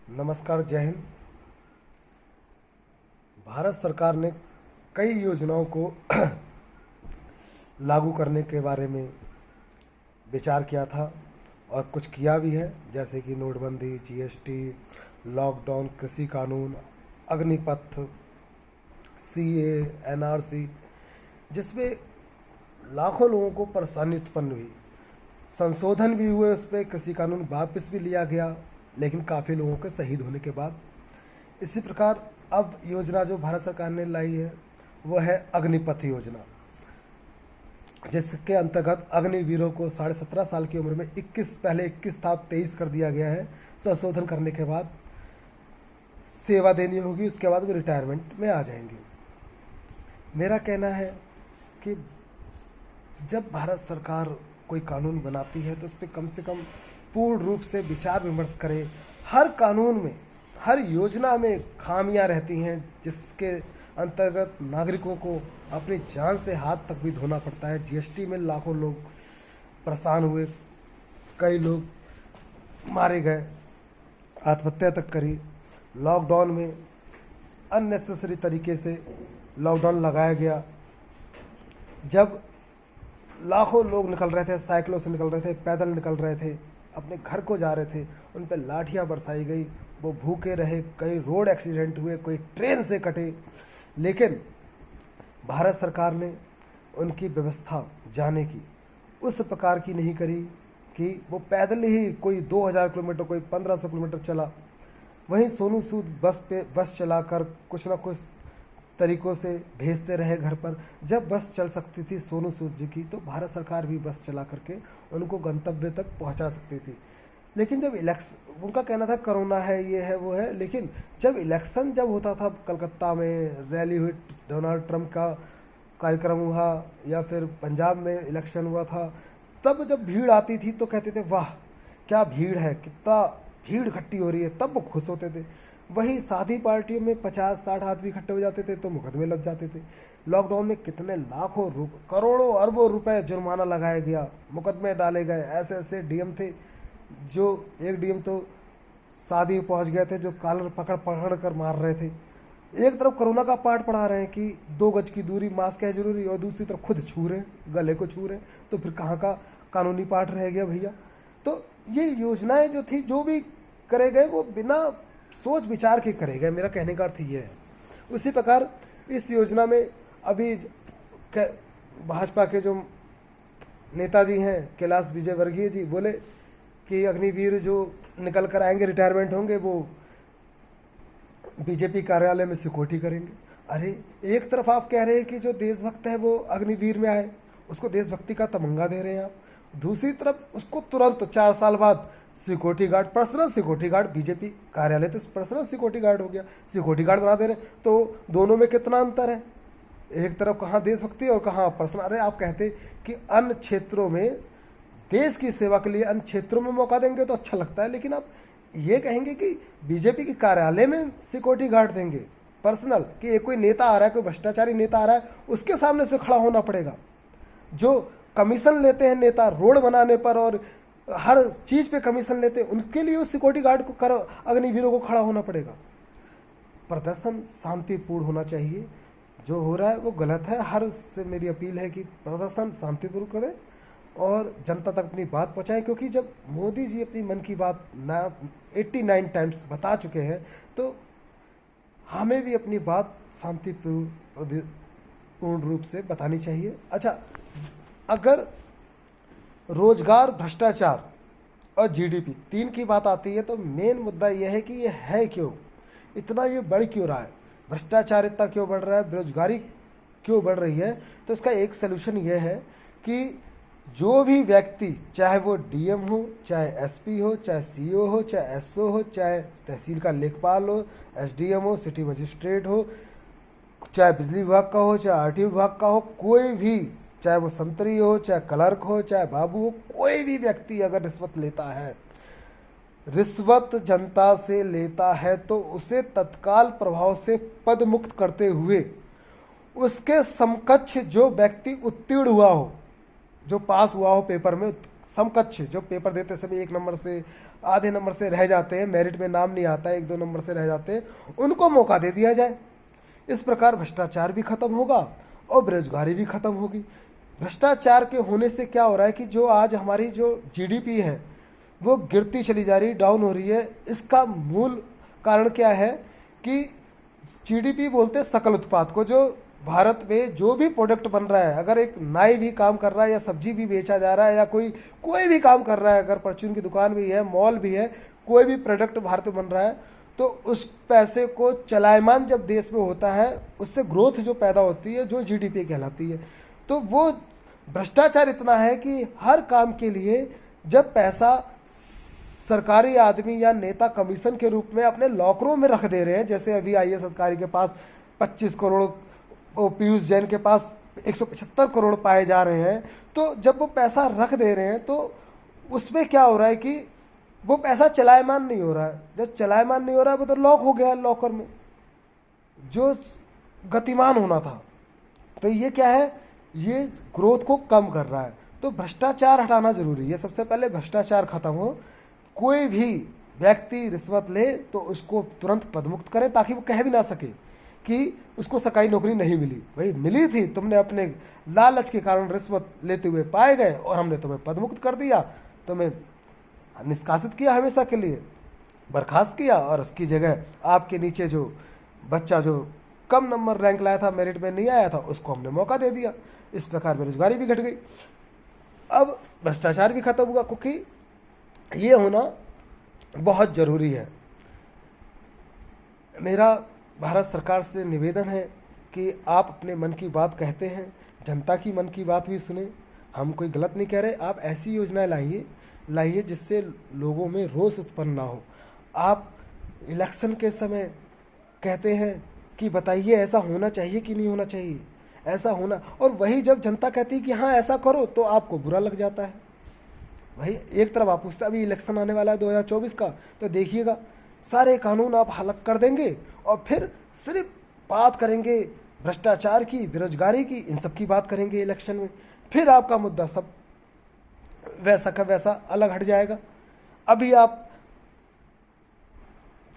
नमस्कार, जय हिंद। भारत सरकार ने कई योजनाओं को लागू करने के बारे में विचार किया था और कुछ किया भी है, जैसे कि नोटबंदी, जीएसटी, लॉकडाउन, कृषि कानून, अग्निपथ, सीए, एनआरसी, जिसमें लाखों लोगों को परेशानी उत्पन्न हुई। संशोधन भी हुए, उस पर कृषि कानून वापस भी लिया गया, लेकिन काफ़ी लोगों के शहीद होने के बाद। इसी प्रकार अब योजना जो भारत सरकार ने लाई है वो है अग्निपथ योजना, जिसके अंतर्गत अग्निवीरों को 17.5 साल की उम्र में 21 था, 23 कर दिया गया है। संशोधन करने के बाद सेवा देनी होगी, उसके बाद वो रिटायरमेंट में आ जाएंगे। मेरा कहना है कि जब भारत सरकार कोई कानून बनाती है तो उस पर कम से कम पूर्ण रूप से विचार विमर्श करे। हर कानून में, हर योजना में खामियां रहती हैं, जिसके अंतर्गत नागरिकों को अपनी जान से हाथ तक भी धोना पड़ता है। जीएसटी में लाखों लोग परेशान हुए, कई लोग मारे गए, आत्महत्या तक करी। लॉकडाउन में अननेसेसरी तरीके से लॉकडाउन लगाया गया, जब लाखों लोग निकल रहे थे, साइकिलों से निकल रहे थे, पैदल निकल रहे थे, अपने घर को जा रहे थे, उन पर लाठियां बरसाई गई, वो भूखे रहे, कई रोड एक्सीडेंट हुए, कोई ट्रेन से कटे। लेकिन भारत सरकार ने उनकी व्यवस्था जाने की उस प्रकार की नहीं करी कि वो पैदल ही कोई 2000 किलोमीटर, कोई 1500 किलोमीटर चला। वहीं सोनू सूद बस चलाकर कुछ ना कुछ तरीक़ों से भेजते रहे घर पर। जब बस चल सकती थी सोनू सूद जी की, तो भारत सरकार भी बस चला करके उनको गंतव्य तक पहुंचा सकती थी। लेकिन जब इलेक्शन, उनका कहना था कोरोना है, ये है, वो है, लेकिन जब इलेक्शन जब होता था, कलकत्ता में रैली हुई, डोनाल्ड ट्रंप का कार्यक्रम हुआ, या फिर पंजाब में इलेक्शन हुआ था, तब जब भीड़ आती थी तो कहते थे वाह क्या भीड़ है, कितना भीड़ इकट्ठी हो रही है, तब वो खुश होते थे। वहीं सादी पार्टियों में 50-60 आदमी इकट्ठे हो जाते थे तो मुकदमे लग जाते थे। लॉकडाउन में कितने लाखों करोड़ों अरबों रुपए जुर्माना लगाया गया, मुकदमे डाले गए। ऐसे ऐसे डीएम थे, जो एक डीएम तो शादी में पहुंच गए थे, जो कॉलर पकड़ पकड़ कर मार रहे थे। एक तरफ कोरोना का पाठ पढ़ा रहे हैं कि 2 गज की दूरी, मास्क है जरूरी, और दूसरी तरफ खुद छू रहे, गले को छू रहे, तो फिर कहाँ का कानूनी पाठ रह गया भैया। तो ये योजनाएं जो थी, जो भी करे गए, वो बिना सोच विचार के करे गए। मेरा कहने का अर्थ ये है। उसी प्रकार इस योजना में अभी भाजपा के जो नेताजी हैं, कैलाश विजयवर्गीय जी, बोले कि अग्निवीर जो निकल कर आएंगे, रिटायरमेंट होंगे, वो बीजेपी कार्यालय में सिक्योरिटी करेंगे। अरे एक तरफ आप कह रहे हैं कि जो देशभक्त है वो अग्निवीर में आए, उसको देशभक्ति का तमंगा दे रहे हैं आप, दूसरी तरफ उसको तुरंत 4 साल बाद security guard, personal security guard, BJP कार्यालय तो पर्सनल सिक्योरिटी गार्ड हो गया, सिक्योरिटी गार्ड बना दे रहे हैं। तो दोनों में कितना अंतर है? एक तरफ कहाँ देशभक्ति और कहाँ पर्सनल। अरे आप कहते कि अन्य क्षेत्रों में देश की सेवा के लिए अन्य क्षेत्रों में मौका देंगे तो अच्छा लगता है, लेकिन आप ये कहेंगे कि बीजेपी के कार्यालय में सिक्योरिटी गार्ड देंगे पर्सनल, कि एक कोई नेता आ रहा है, कोई भ्रष्टाचारी नेता आ रहा है, उसके सामने से खड़ा होना पड़ेगा। जो कमीशन लेते हैं नेता रोड बनाने पर और हर चीज पे कमीशन लेते हैं, उनके लिए उस सिक्योरिटी गार्ड को अग्निवीरों को खड़ा होना पड़ेगा। प्रदर्शन शांतिपूर्ण होना चाहिए, जो हो रहा है वो गलत है। हर से मेरी अपील है कि प्रदर्शन शांतिपूर्ण करें और जनता तक अपनी बात पहुंचाएं, क्योंकि जब मोदी जी अपनी मन की बात 89 टाइम्स बता चुके हैं, तो हमें भी अपनी बात शांतिपूर्ण रूप से बतानी चाहिए। अच्छा, अगर रोजगार, भ्रष्टाचार और जीडीपी 3 की बात आती है, तो मेन मुद्दा यह है कि ये है क्यों, इतना ये बढ़ क्यों रहा है, भ्रष्टाचार इतना क्यों बढ़ रहा है, बेरोजगारी क्यों बढ़ रही है। तो इसका एक सलूशन ये है कि जो भी व्यक्ति, चाहे वो डीएम हो, चाहे एसपी हो, चाहे सीओ हो, चाहे एसओ हो, चाहे तहसील का लेखपाल हो, एसडीएम हो, सिटी मजिस्ट्रेट हो, चाहे बिजली विभाग का हो, चाहे आरटीओ विभाग का हो, कोई भी, चाहे वो संतरी हो, चाहे क्लर्क हो, चाहे बाबू हो, कोई भी व्यक्ति अगर रिश्वत लेता है, रिश्वत जनता से लेता है, तो उसे तत्काल प्रभाव से पद मुक्त करते हुए उसके समकक्ष जो व्यक्ति उत्तीर्ण हुआ हो, जो पास हुआ हो पेपर में, समकक्ष जो पेपर देते समय 1 नंबर से आधे नंबर से रह जाते हैं, मेरिट में नाम नहीं आता है, 1-2 नंबर से रह जाते हैं, उनको मौका दे दिया जाए। इस प्रकार भ्रष्टाचार भी खत्म होगा और बेरोजगारी भी खत्म होगी। भ्रष्टाचार के होने से क्या हो रहा है कि जो आज हमारी जो जीडीपी है वो गिरती चली जा रही, डाउन हो रही है। इसका मूल कारण क्या है कि जीडीपी बोलते हैं सकल उत्पाद को। जो भारत में जो भी प्रोडक्ट बन रहा है, अगर एक नाई भी काम कर रहा है या सब्जी भी बेचा जा रहा है या कोई भी काम कर रहा है, अगर परचून की दुकान भी है, मॉल भी है, कोई भी प्रोडक्ट भारत में बन रहा है, तो उस पैसे को चलायमान जब देश में होता है उससे ग्रोथ जो पैदा होती है, जो जीडीपी कहलाती है। तो वो भ्रष्टाचार इतना है कि हर काम के लिए जब पैसा सरकारी आदमी या नेता कमीशन के रूप में अपने लॉकरों में रख दे रहे हैं, जैसे अभी आईएएस अधिकारी के पास 25 करोड़ और पीयूष जैन के पास 175 करोड़ पाए जा रहे हैं, तो जब वो पैसा रख दे रहे हैं तो उसमें क्या हो रहा है कि वो पैसा चलायमान नहीं हो रहा है। जब चलायमान नहीं हो रहा है वो तो लॉक हो गया है लॉकर में, जो गतिमान होना था। तो ये क्या है, ये ग्रोथ को कम कर रहा है। तो भ्रष्टाचार हटाना जरूरी है। सबसे पहले भ्रष्टाचार खत्म हो। कोई भी व्यक्ति रिश्वत ले तो उसको तुरंत पदमुक्त करें, ताकि वो कह भी ना सके कि उसको सरकारी नौकरी नहीं मिली। भाई मिली थी, तुमने अपने लालच के कारण रिश्वत लेते हुए पाए गए और हमने तुम्हें पदमुक्त कर दिया, तुम्हें निष्कासित किया, हमेशा के लिए बर्खास्त किया, और उसकी जगह आपके नीचे जो बच्चा जो कम नंबर रैंक लाया था, मेरिट में नहीं आया था, उसको हमने मौका दे दिया। इस प्रकार बेरोजगारी भी घट गई। अब भ्रष्टाचार भी खत्म होगा, क्योंकि ये होना बहुत ज़रूरी है। मेरा भारत सरकार से निवेदन है कि आप अपने मन की बात कहते हैं, जनता की मन की बात भी सुने। हम कोई गलत नहीं कह रहे, आप ऐसी योजनाएं लाइए जिससे लोगों में रोष उत्पन्न ना हो। आप इलेक्शन के समय कहते हैं कि बताइए ऐसा होना चाहिए कि नहीं होना चाहिए, ऐसा होना, और वही जब जनता कहती है कि हाँ ऐसा करो तो आपको बुरा लग जाता है। भाई एक तरफ आप पूछते, अभी इलेक्शन आने वाला है 2024 का, तो देखिएगा सारे कानून आप हलक कर देंगे और फिर सिर्फ बात करेंगे भ्रष्टाचार की, बेरोजगारी की, इन सब की बात करेंगे इलेक्शन में। फिर आपका मुद्दा सब वैसा का वैसा अलग हट जाएगा। अभी आप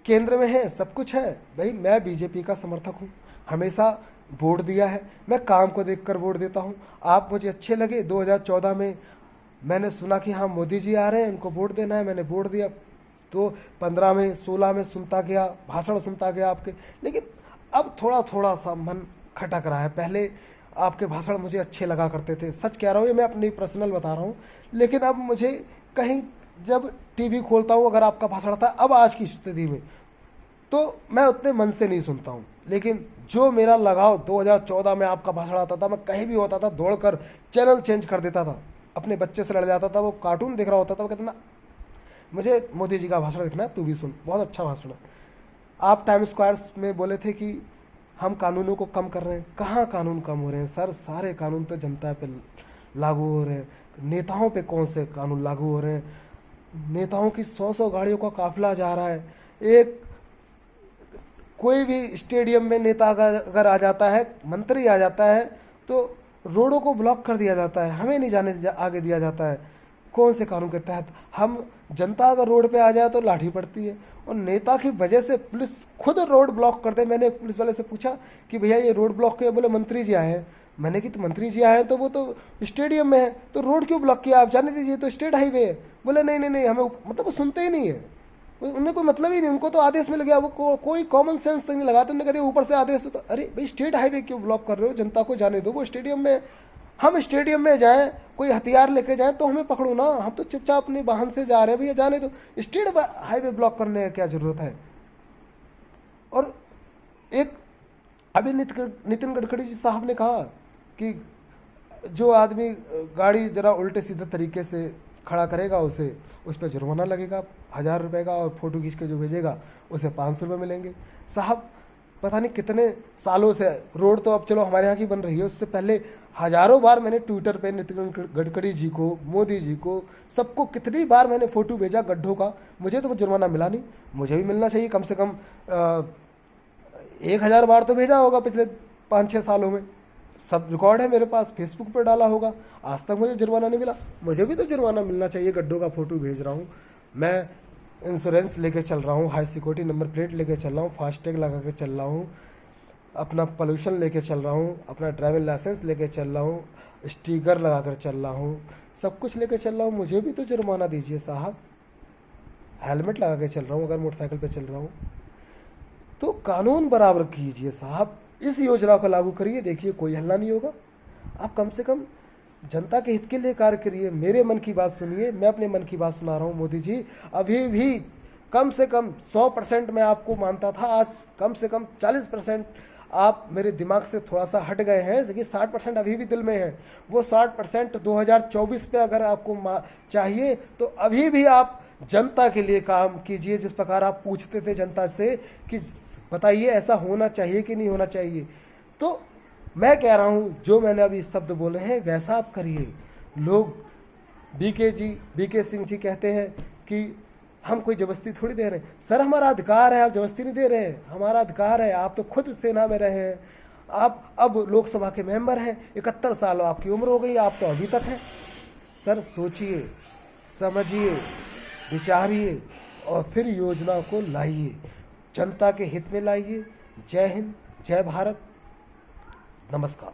केंद्र में हैं, सब कुछ है। भाई मैं बीजेपी का समर्थक हूँ, हमेशा वोट दिया है, मैं काम को देखकर वोट देता हूँ। आप मुझे अच्छे लगे, 2014 में मैंने सुना कि हाँ मोदी जी आ रहे हैं, इनको वोट देना है, मैंने वोट दिया। तो 15 में 16 में सुनता गया, भाषण सुनता गया आपके, लेकिन अब थोड़ा सा मन खटक रहा है। पहले आपके भाषण मुझे अच्छे लगा करते थे, सच कह रहा हूँ, ये मैं अपनी पर्सनल बता रहा हूँ। लेकिन अब मुझे कहीं जब टीवी खोलता हूँ, अगर आपका भाषण था अब आज की स्थिति में, तो मैं उतने मन से नहीं सुनता हूँ। लेकिन जो मेरा लगाव 2014 में आपका भाषण आता था, मैं कहीं भी होता था दौड़कर चैनल चेंज कर देता था, अपने बच्चे से लड़ जाता था, वो कार्टून देख रहा होता था, वो कहता ना मुझे मोदी जी का भाषण देखना है, तू भी सुन, बहुत अच्छा भाषण है। आप टाइम स्क्वायर्स में बोले थे कि हम कानूनों को कम कर रहे हैं, कहाँ कानून कम हो रहे हैं सर? सारे कानून तो जनता पे लागू हो रहे हैं, नेताओं पे कौन से कानून लागू हो रहे हैं? नेताओं की 100 गाड़ियों का काफिला जा रहा है। एक कोई भी स्टेडियम में नेता अगर आ जाता है, मंत्री आ जाता है, तो रोडों को ब्लॉक कर दिया जाता है, हमें नहीं जाने आगे दिया जाता है। कौन से कानून के तहत? हम जनता अगर रोड पे आ जाए तो लाठी पड़ती है, और नेता की वजह से पुलिस खुद रोड ब्लॉक कर दे। मैंने एक पुलिस वाले से पूछा कि भैया ये रोड ब्लॉक क्यों? बोले मंत्री जी आए हैं। मैंने कि तो मंत्री जी आए हैं तो वो तो स्टेडियम में है, तो रोड क्यों ब्लॉक किया? आप जाने दीजिए, तो स्टेट हाईवे है। बोले नहीं हमें, मतलब वो सुनते ही नहीं है, उन्हें कोई मतलब ही नहीं, उनको तो आदेश मिल गया, वो कोई कॉमन सेंस नहीं लगाते। उन्होंने कहा ऊपर से आदेश, तो अरे भाई स्टेट हाईवे क्यों ब्लॉक कर रहे हो? जनता को जाने दो, वो स्टेडियम में। हम स्टेडियम में जाएं, कोई हथियार लेके जाएं तो हमें पकड़ो ना, हम तो चुपचाप अपने वाहन से जा रहे हैं, भैया जाने दो, स्टेट हाईवे ब्लॉक करने की क्या जरूरत है? और एक अभी नितिन गडकरी जी साहब ने कहा कि जो आदमी गाड़ी जरा उल्टे सीधे तरीके से खड़ा करेगा उस पर जुर्माना लगेगा 1000 रुपये का, और फोटो खींच के जो भेजेगा उसे 500 रुपये मिलेंगे। साहब पता नहीं कितने सालों से रोड तो अब चलो हमारे यहाँ की बन रही है, उससे पहले हजारों बार मैंने ट्विटर पे नितिन गडकरी जी को, मोदी जी को, सबको कितनी बार मैंने फ़ोटो भेजा गड्ढों का। मुझे तो जुर्माना मिला नहीं, मुझे भी मिलना चाहिए। कम से कम 1000 बार तो भेजा होगा पिछले 5-6 सालों में, सब रिकॉर्ड है मेरे पास, फेसबुक पर डाला होगा, आज तक मुझे जुर्माना नहीं मिला। मुझे भी तो जुर्माना मिलना चाहिए। गड्ढों का फोटो भेज रहा हूँ मैं, इंश्योरेंस लेके चल रहा हूँ, हाई सिक्योरिटी नंबर प्लेट लेके चल रहा हूँ, फास्टैग लगा के चल रहा हूँ, अपना पोल्यूशन लेके चल रहा हूँ, अपना ड्राइविंग लाइसेंस लेके चल रहा हूँ, स्टिकर लगा कर चल रहा हूँ, सब कुछ लेके चल रहा हूँ, मुझे भी तो जुर्माना दीजिए साहब। हेलमेट लगा के चल रहा हूँ अगर मोटरसाइकिल पे चल रहा हूँ, तो कानून बराबर कीजिए साहब। इस योजना को लागू करिए, देखिए कोई हल्ला नहीं होगा। आप कम से कम जनता के हित के लिए कार्य करिए। मेरे मन की बात सुनिए, मैं अपने मन की बात सुना रहा हूँ। मोदी जी, अभी भी कम से कम 100% मैं आपको मानता था, आज कम से कम 40% आप मेरे दिमाग से थोड़ा सा हट गए हैं। देखिए 60% अभी भी दिल में है। वो 60% 2024 पे अगर आपको चाहिए तो अभी भी आप जनता के लिए काम कीजिए। जिस प्रकार आप पूछते थे जनता से कि बताइए ऐसा होना चाहिए कि नहीं होना चाहिए, तो मैं कह रहा हूँ जो मैंने अभी शब्द बोले हैं वैसा आप करिए। लोग बीके सिंह जी कहते हैं कि हम कोई जबरदस्ती थोड़ी दे रहे हैं। सर हमारा अधिकार है, आप जबरदस्ती नहीं दे रहे हैं, हमारा अधिकार है। आप तो खुद सेना में रहे हैं, आप अब लोकसभा के मेंबर हैं, 71 साल आपकी उम्र हो गई, आप तो अभी तक हैं। सर सोचिए, समझिए, विचारिए और फिर योजना को लाइए, जनता के हित में लाइए। जय हिंद, जय भारत, नमस्कार।